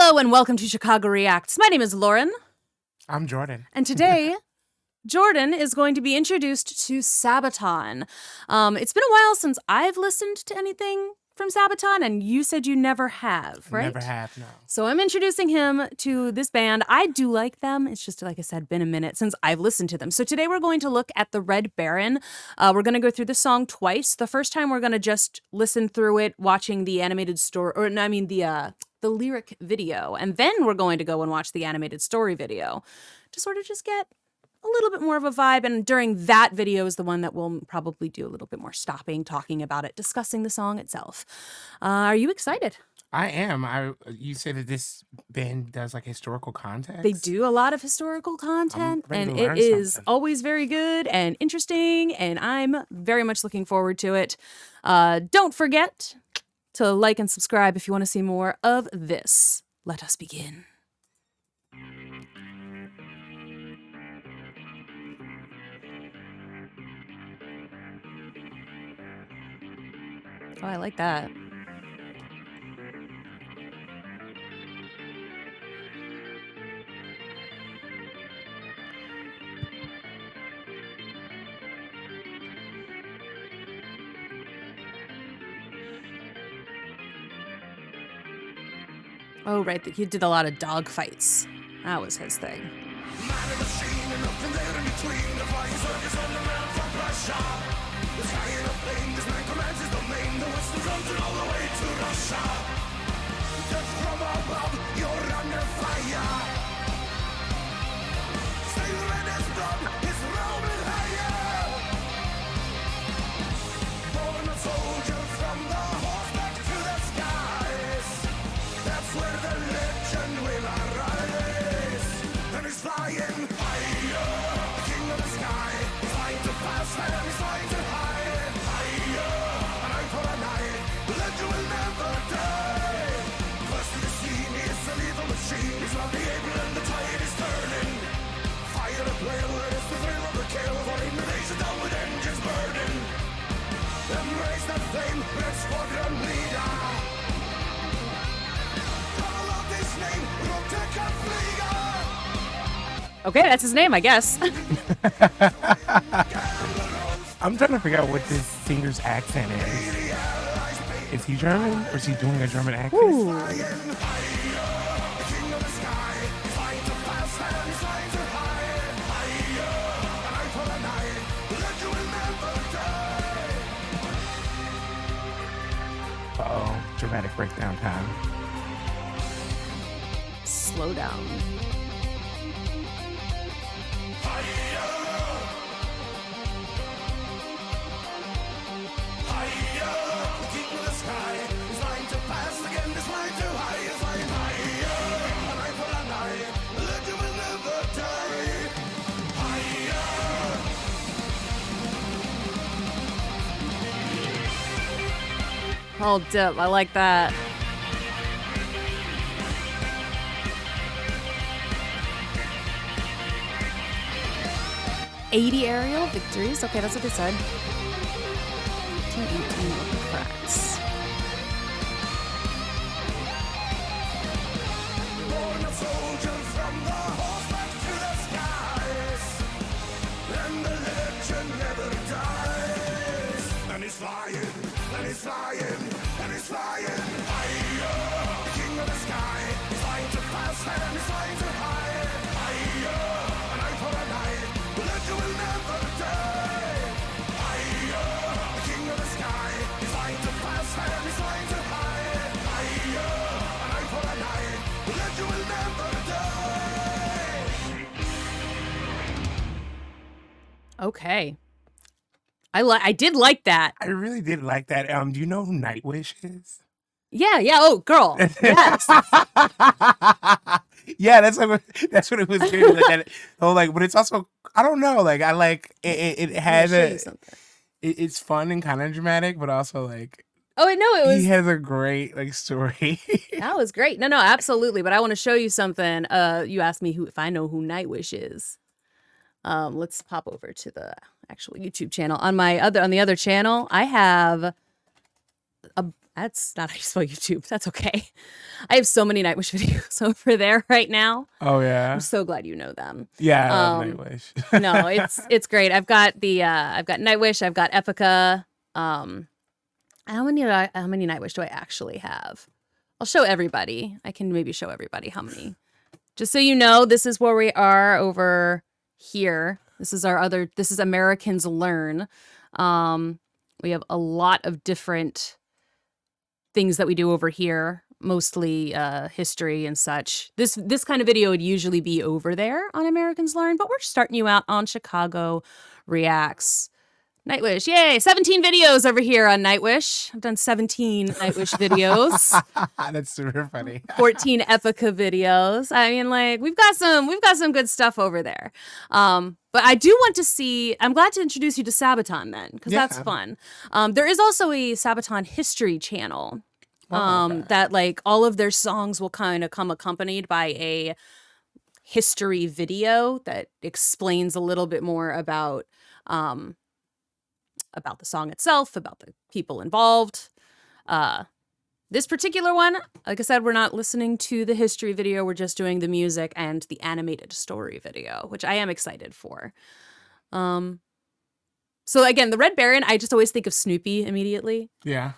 Hello and welcome to Chicago Reacts. My name is Lauren. I'm Jordan. And today, Jordan is going to be introduced to Sabaton. It's been a while since I've listened to anything from Sabaton, and you said you never have, right? Never have, no. So I'm introducing him to this band. I do like them. It's just, like I said, been a minute since I've listened to them. So today we're going to look at The Red Baron. We're going to go through the song twice. The first time we're going to just listen through it, watching the animated story, the lyric video. And then we're going to go and watch the animated story video to sort of just get a little bit more of a vibe. And during that video is the one that we'll probably do a little bit more stopping, talking about it, discussing the song itself. Are you excited? I am. You say that this band does like historical context? They do a lot of historical content, ready and to learn it is something. always very good and interesting, and I'm very much looking forward to it. Don't forget to like and subscribe if you want to see more of this. Let us begin. Oh, I like that. Oh, right. He did a lot of dogfights. That was his thing. Okay, that's his name, I guess. I'm trying to figure out what this singer's accent is. Is he German or is he doing a German accent? Ooh. Uh-oh, dramatic breakdown time. Slow down. Oh, dip. I like that. $80 aerial victories. Okay, that's what they said. 218 open cracks. Okay. I did like that. I really did like that. Do you know who Nightwish is? Yeah. Oh, girl. Yes. Yeah, that's what it was doing. Like that. Oh, like, but it's also, I don't know. Like, I like it. It has it's fun and kind of dramatic, but also like. Oh, no, it was. He has a great like story. That was great. No, absolutely. But I want to show you something. You asked me if I know who Nightwish is. Let's pop over to the actual YouTube channel. On the other channel, I have That's not how you spell YouTube. That's okay. I have so many Nightwish videos over there right now. Oh yeah. I'm so glad you know them. Yeah, I love Nightwish. No, it's great. I've got Nightwish, I've got Epica. How many Nightwish do I actually have? I'll show everybody. I can maybe show everybody how many. Just so you know, this is where we are over here. This is Americans Learn. We have a lot of different things that we do over here, mostly history and such. This kind of video would usually be over there on Americans Learn, but we're starting you out on Chicago Reacts. Nightwish, yay! 17 videos over here on Nightwish. I've done 17 Nightwish videos. That's super funny. 14 Epica videos. I mean, like, we've got some good stuff over there. But I do want to see, I'm glad to introduce you to Sabaton then, because that's fun. There is also a Sabaton history channel that, like, all of their songs will kind of come accompanied by a history video that explains a little bit more about the song itself, about the people involved. This particular one, like I said, we're not listening to the history video. We're just doing the music and the animated story video, which I am excited for. So again, the Red Baron, I just always think of Snoopy immediately. Yeah.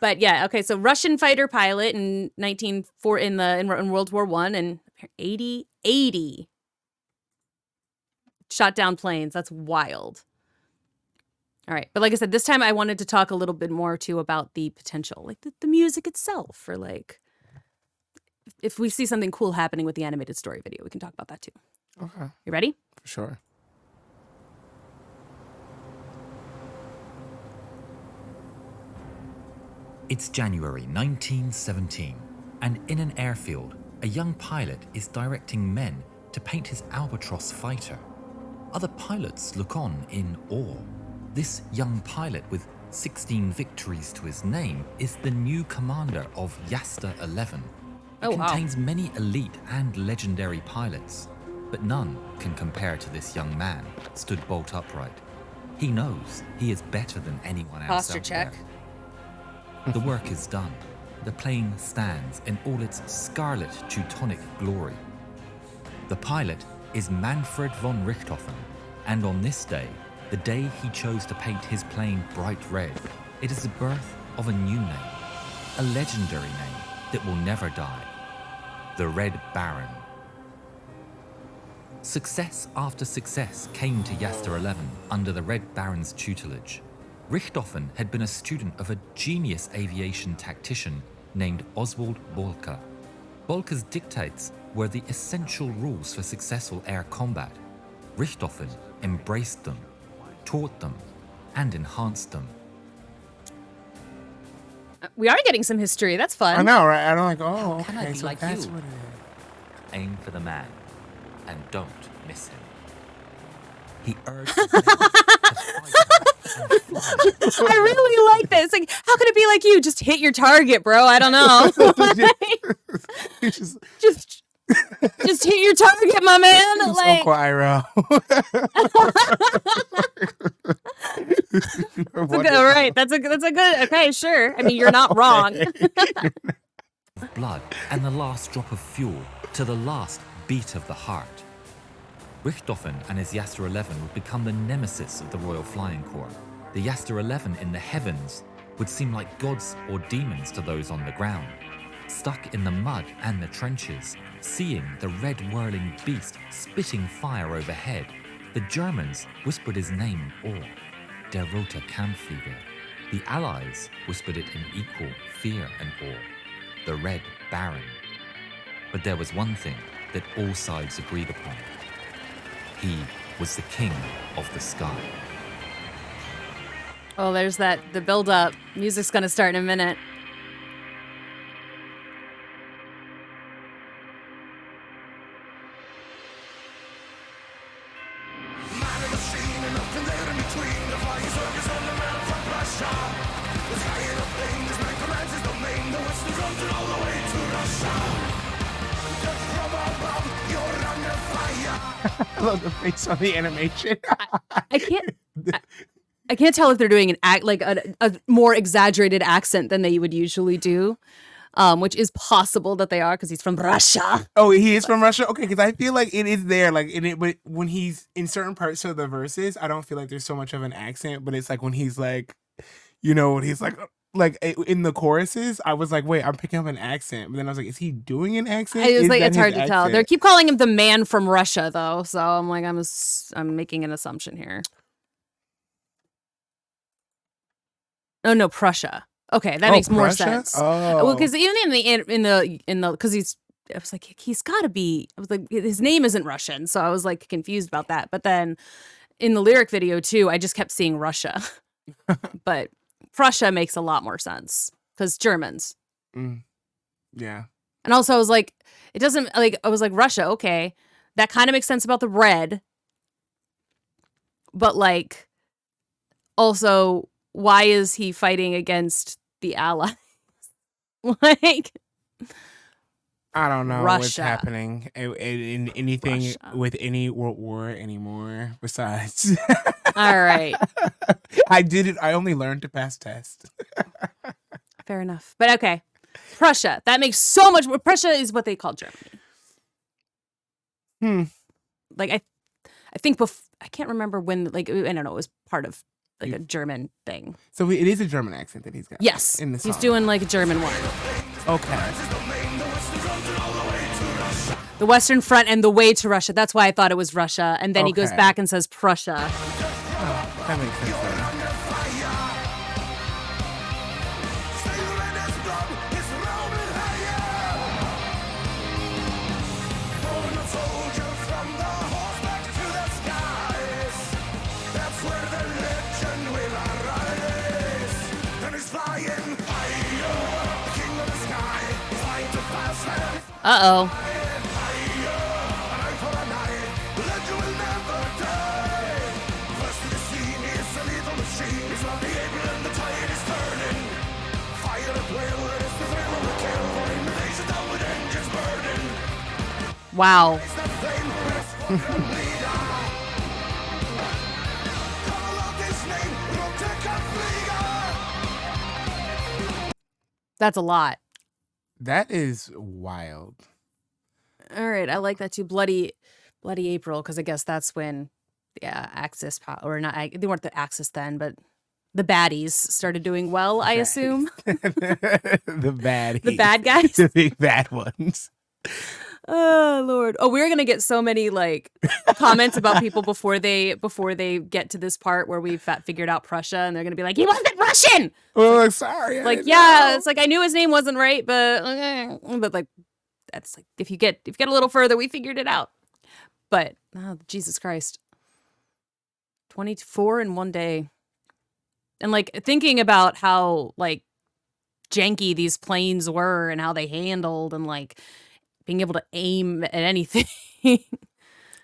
But yeah, okay. So Russian fighter pilot in World War I and 80 shot down planes. That's wild. All right. But like I said, this time I wanted to talk a little bit more too about the potential, like the music itself, or like if we see something cool happening with the animated story video, we can talk about that too. Okay. You ready? For sure. It's January 1917, and in an airfield, a young pilot is directing men to paint his albatross fighter. Other pilots look on in awe. This young pilot with 16 victories to his name is the new commander of Yasta 11. It contains many elite and legendary pilots, but none can compare to this young man, stood bolt upright. He knows he is better than anyone else Posture out check. there. The work is done. The plane stands in all its scarlet Teutonic glory. The pilot is Manfred von Richthofen, and on this day, the day he chose to paint his plane bright red, it is the birth of a new name, a legendary name that will never die, the Red Baron. Success after success came to Yasta 11 under the Red Baron's tutelage. Richthofen had been a student of a genius aviation tactician named Oswald Bohlke. Bohlke's dictates were the essential rules for successful air combat. Richthofen embraced them, taught them, and enhanced them. We are getting some history. That's fun. I know, right? I'm like, oh, Can I okay, be so like that's you? what it is. Aim for the man, and don't miss him. He urged his men to fight and fly. I really like this. Like, how could it be like you? Just hit your target, bro. I don't know. just hit your target, my man. It's Like, Uncle Iro. That's a good. Okay, sure. I mean, you're not wrong. Blood and the last drop of fuel to the last beat of the heart. Richthofen and his Yasta 11 would become the nemesis of the Royal Flying Corps. The Yasta 11 in the heavens would seem like gods or demons to those on the ground. Stuck in the mud and the trenches, seeing the red whirling beast spitting fire overhead, the Germans whispered his name in awe, Der Rote Kampfflieger. The Allies whispered it in equal fear and awe, the Red Baron. But there was one thing that all sides agreed upon. He was the king of the sky. Oh, there's the build-up. Music's gonna start in a minute. I love the face on the animation. I can't. I can't tell if they're doing a more exaggerated accent than they would usually do, which is possible that they are because he's from Russia. Oh, he is from Russia? Okay, because I feel like it is there, like in it, but when he's in certain parts of the verses, I don't feel like there's so much of an accent, but it's like when he's like, when he's like in the choruses, I was like, wait, I'm picking up an accent, but then I was like, is he doing an accent? I was Is like, that it's hard his to tell. They accent? keep calling him the man from Russia, though, so I'm like, I'm making an assumption here. Oh no, Prussia. Okay, that makes more Prussia? sense. Oh, Well, because even in the because I was like, he's got to be. I was like, his name isn't Russian, so I was like confused about that. But then in the lyric video too, I just kept seeing Russia, but Prussia makes a lot more sense because Germans. Yeah. And also, I was like, it doesn't like. I was like, Russia. Okay, that kind of makes sense about the red, but like, also, why is he fighting against the Allies? Like, I don't know what's Russia. happening in anything Russia. with any world war anymore. Besides, All right, I did it. I only learned to pass test. fair enough. But okay, Prussia. That makes so much more. Prussia is what they call Germany. Like I think I can't remember when. Like I don't know. It was part of like a German thing. So it is a German accent that he's got. Yes, in the song. he's doing like a German one. Okay. The Western Front and the way to Russia. That's why I thought it was Russia. And then he goes Okay. back and says Prussia. That makes sense. Then. Uh-oh. Wow. That's a lot. That is wild. All right, I like that too. Bloody April, because I guess that's when, Axis or not. They weren't the Axis then, but the baddies started doing well. I assume The bad guys, the big bad ones. Oh Lord! Oh, we're gonna get so many like comments about people before they get to this part where we've figured out Prussia, and they're gonna be like, "He wasn't Russian." Oh, like, sorry. Like, yeah, it's like I knew his name wasn't right, but like that's like if you get a little further, we figured it out. But Jesus Christ, 24 in one day, and like thinking about how like janky these planes were and how they handled and like being able to aim at anything.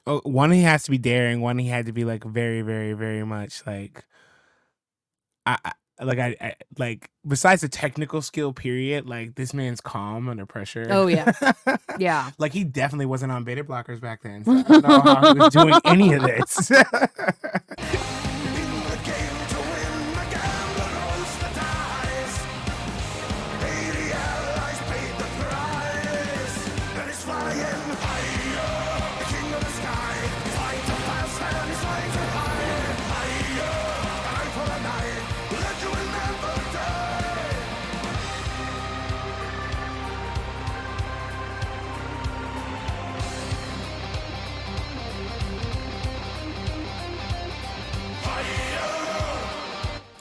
Oh, one, he has to be daring. One, he had to be like very, very, very much like I like besides the technical skill period, like this man's calm under pressure. Oh yeah. Yeah. Like he definitely wasn't on beta blockers back then. So I don't know how he was doing any of this.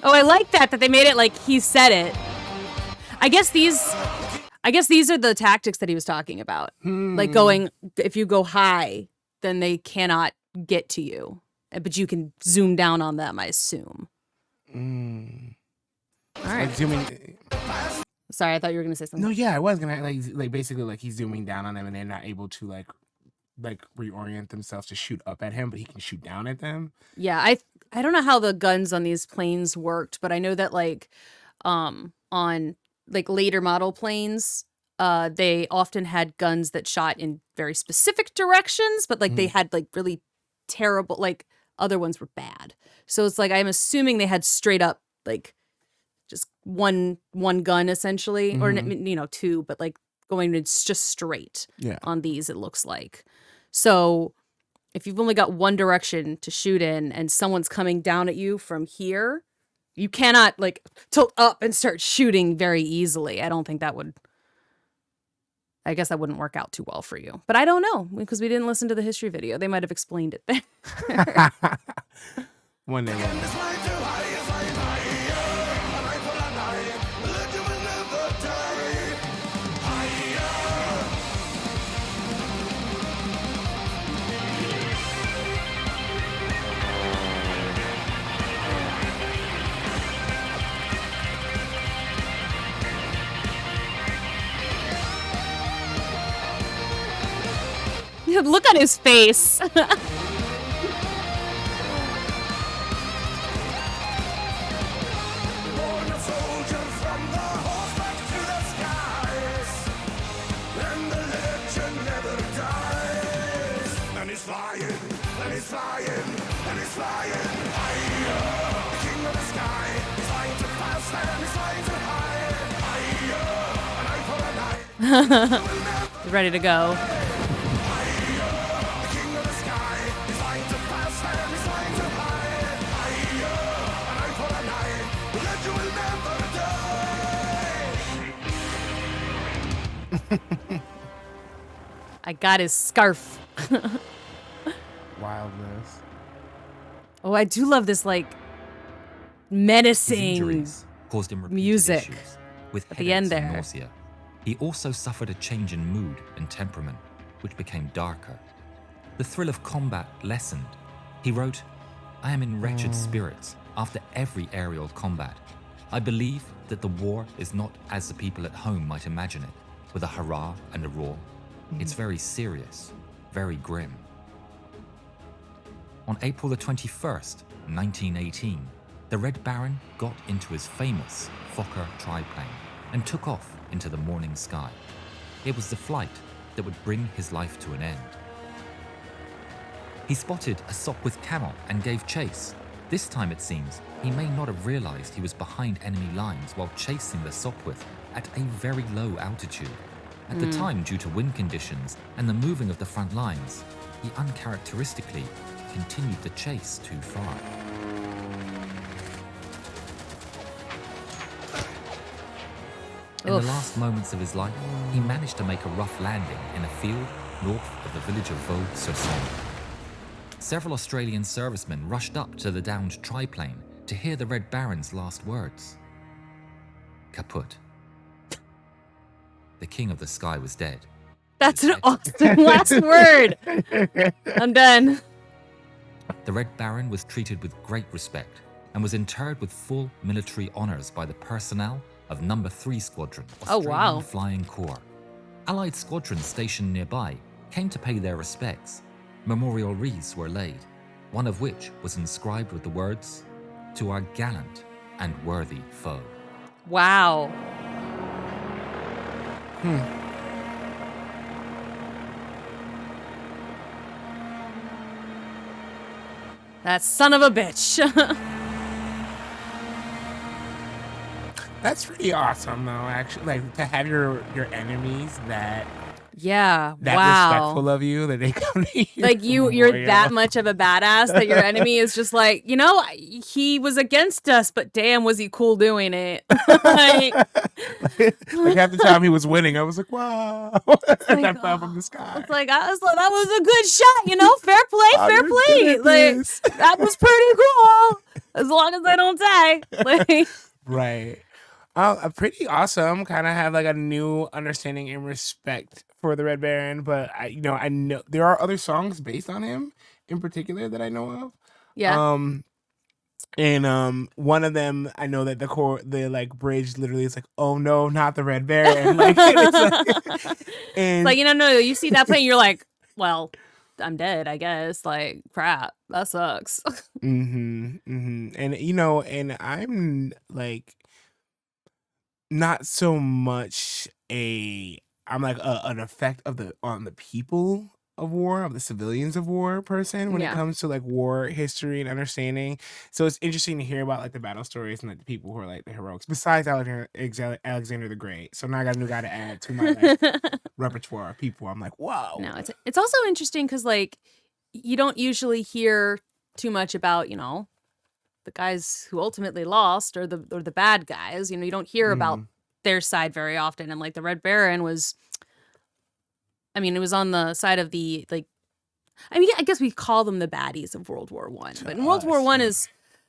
Oh, I like that they made it like he said it. I guess these are the tactics that he was talking about. Like going, if you go high, then they cannot get to you. But you can zoom down on them, I assume. All right. Like zooming. Sorry, I thought you were going to say something. No, yeah, I was gonna like basically like he's zooming down on them and they're not able to like reorient themselves to shoot up at him, but he can shoot down at them. Yeah, I don't know how the guns on these planes worked, but I know that like on like later model planes, they often had guns that shot in very specific directions, but like they had like really terrible like other ones were bad. So it's like I'm assuming they had straight up like just one gun essentially, or two, but like going it's just straight on these. It looks like so. If you've only got one direction to shoot in and someone's coming down at you from here, you cannot like tilt up and start shooting very easily. I don't think that would, I guess that wouldn't work out too well for you. But I don't know because we didn't listen to the history video. They might have explained it there. One day. Look at his face. Ready to go. I got his scarf. Wildness. Oh, I do love this like menacing Injuries caused him repeated music issues with at the end headaches and there. nausea. He also suffered a change in mood and temperament, which became darker. The thrill of combat lessened. He wrote, "I am in wretched spirits after every aerial combat. I believe that the war is not as the people at home might imagine it, with a hurrah and a roar. It's very serious, very grim." On April the 21st, 1918, the Red Baron got into his famous Fokker triplane and took off into the morning sky. It was the flight that would bring his life to an end. He spotted a Sopwith camel and gave chase. This time, it seems, he may not have realized he was behind enemy lines while chasing the Sopwith at a very low altitude. At the time, due to wind conditions and the moving of the front lines, he uncharacteristically continued the chase too far. In the last moments of his life, he managed to make a rough landing in a field north of the village of Vaux-sur-Somme. Several Australian servicemen rushed up to the downed triplane to hear the Red Baron's last words. Kaput. The king of the sky was dead. That's an awesome last word. I'm done. The Red Baron was treated with great respect and was interred with full military honors by the personnel of No. 3 Squadron, Australian Flying Corps. Allied squadrons stationed nearby came to pay their respects. Memorial wreaths were laid, one of which was inscribed with the words, "To our gallant and worthy foe." Wow. That son of a bitch. That's pretty awesome, though. Actually, like to have your enemies that Yeah. that wow. respectful of you that they come to you. Like you're that much of a badass that your enemy is just like, he was against us, but damn, was he cool doing it? like half the time he was winning, I was like, wow. I fell from the sky. It's like that was a good shot, fair play, fair play. Like that was pretty cool. As long as I don't die. Like right. Pretty awesome. Kind of have like a new understanding and respect for the Red Baron, but I know there are other songs based on him in particular that I know of. Yeah. And one of them I know that the like bridge literally is like, "Oh no, not the Red Baron!" Like, it's like no, you see that plane, you're like, well, I'm dead, I guess. Like, crap, that sucks. And and I'm like not so much I'm like an effect on the people of war, of the civilians of war person when it comes to like war history and understanding. So it's interesting to hear about like the battle stories and like the people who are like the heroics besides Alexander the Great. So now I got a new guy to add to my like, repertoire of people. I'm like, whoa. No, it's also interesting because like you don't usually hear too much about, you know, the guys who ultimately lost or the bad guys. You know, you don't hear about their side very often. And like the Red Baron was, I mean, it was on the side of the like, I mean, I guess we call them the baddies of World War One. But in World War One is,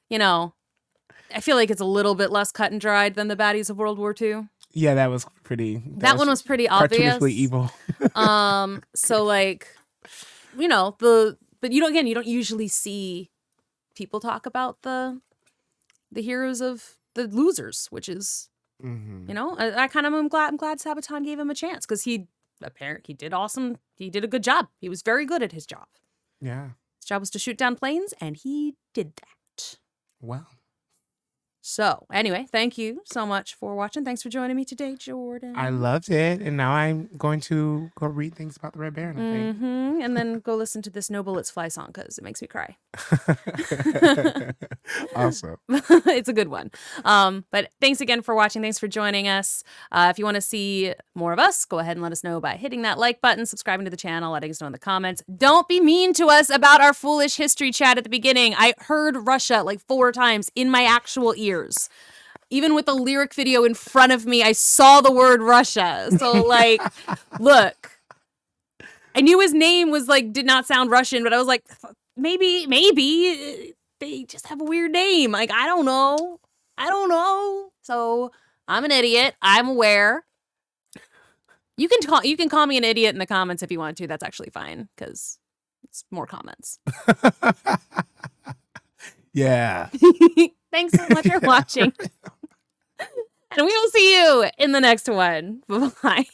you know, I feel like it's a little bit less cut and dried than the baddies of World War Two. Yeah, that was pretty. That one was pretty obvious. Cartoonishly evil. So like, you know, but you don't usually see people talk about the heroes of the losers, which is, you know, I kind of am glad Sabaton gave him a chance because he did awesome. He did a good job. He was very good at his job. Yeah. His job was to shoot down planes, and he did that. Wow. So, anyway, thank you so much for watching. Thanks for joining me today, Jordan. I loved it. And now I'm going to go read things about the Red Baron, I think. And then go listen to this No Bullets Fly song because it makes me cry. Awesome. It's a good one. But thanks again for watching. Thanks for joining us. If you want to see more of us, go ahead and let us know by hitting that like button, subscribing to the channel, letting us know in the comments. Don't be mean to us about our foolish history chat at the beginning. I heard Russia like 4 times in my actual ears. Even with the lyric video in front of me, I saw the word Russia. So like, look, I knew his name was like, did not sound Russian, but I was like, maybe they just have a weird name. Like, I don't know. So I'm an idiot. I'm aware. You can call me an idiot in the comments if you want to. That's actually fine because it's more comments. Yeah. Thanks so much for watching. And we will see you in the next one. Bye-bye.